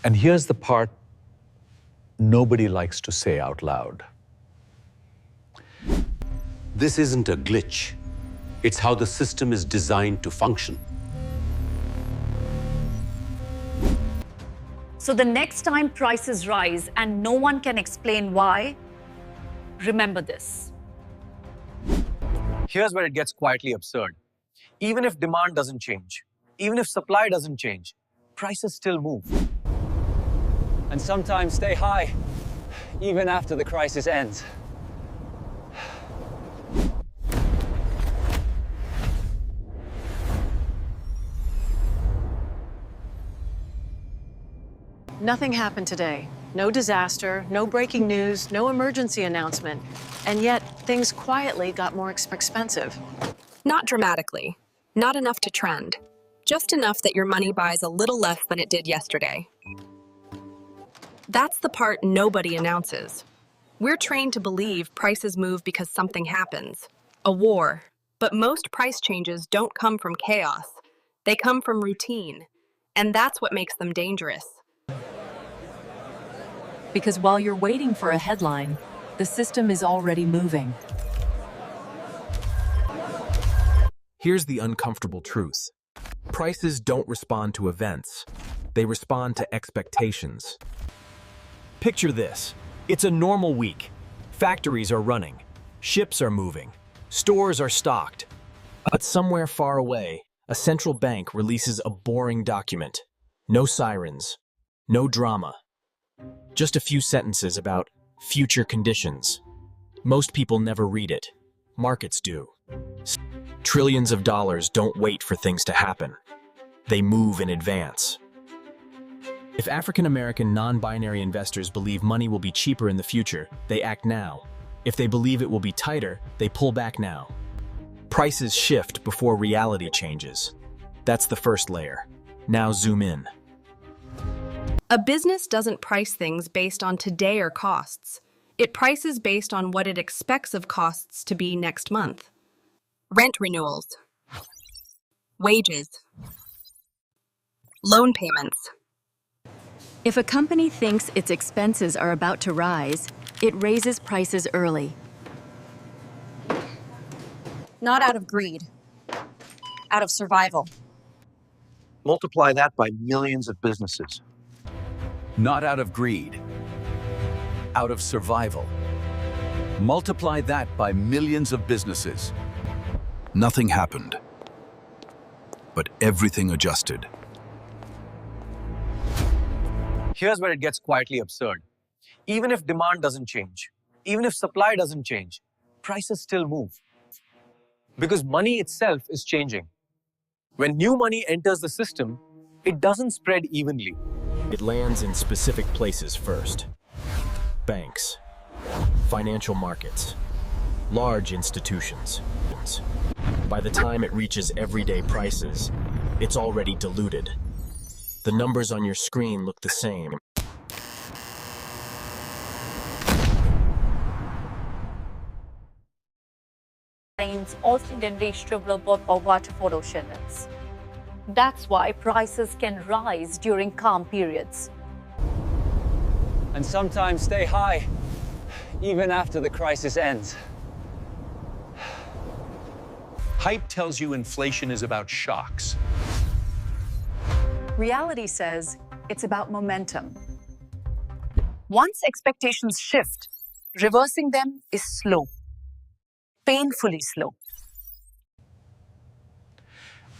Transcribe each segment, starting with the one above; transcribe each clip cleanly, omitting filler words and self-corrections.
And here's the part nobody likes to say out loud. This isn't a glitch. It's how the system is designed to function. So the next time prices rise and no one can explain why, remember this. Here's where it gets quietly absurd. Even if demand doesn't change, even if supply doesn't change, prices still move. And sometimes stay high, even after the crisis ends. Nothing happened today. No disaster, no breaking news, no emergency announcement. And yet, things quietly got more expensive. Not dramatically. Not enough to trend. Just enough that your money buys a little less than it did yesterday. That's the part nobody announces. We're trained to believe prices move because something happens. A war. But most price changes don't come from chaos. They come from routine. And that's what makes them dangerous. Because while you're waiting for a headline, the system is already moving. Here's the uncomfortable truth. Prices don't respond to events. They respond to expectations. Picture this. It's a normal week. Factories are running. Ships are moving. Stores are stocked. But somewhere far away, a central bank releases a boring document. No sirens. No drama. Just a few sentences about future conditions. Most people never read it. Markets do. Trillions of dollars don't wait for things to happen. They move in advance. If African-American non-binary investors believe money will be cheaper in the future, they act now. If they believe it will be tighter, they pull back now. Prices shift before reality changes. That's the first layer. Now zoom in. A business doesn't price things based on today or costs. It prices based on what it expects of costs to be next month. Rent renewals, wages, loan payments. If a company thinks its expenses are about to rise, it raises prices early. Not out of greed, out of survival. Multiply that by millions of businesses. Not out of greed, out of survival. Multiply that by millions of businesses. Nothing happened, but everything adjusted. Here's where it gets quietly absurd. Even if demand doesn't change, even if supply doesn't change, prices still move. Because money itself is changing. When new money enters the system, it doesn't spread evenly. It lands in specific places first. Banks, financial markets, large institutions. By the time it reaches everyday prices, it's already diluted. The numbers on your screen look the same. Also That's why prices can rise during calm periods. And sometimes stay high, even after the crisis ends. Hype tells you inflation is about shocks. Reality says it's about momentum. Once expectations shift, reversing them is slow, painfully slow.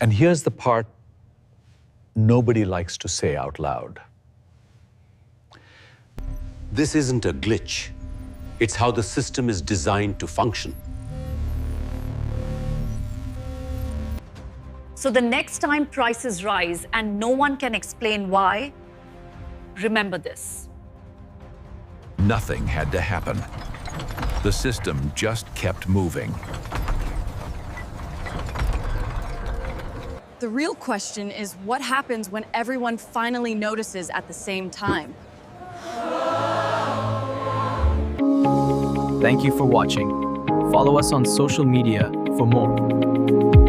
And here's the part nobody likes to say out loud. This isn't a glitch. It's how the system is designed to function. So the next time prices rise and no one can explain why, remember this. Nothing had to happen. The system just kept moving. The real question is what happens when everyone finally notices at the same time? Thank you for watching. Follow us on social media for more.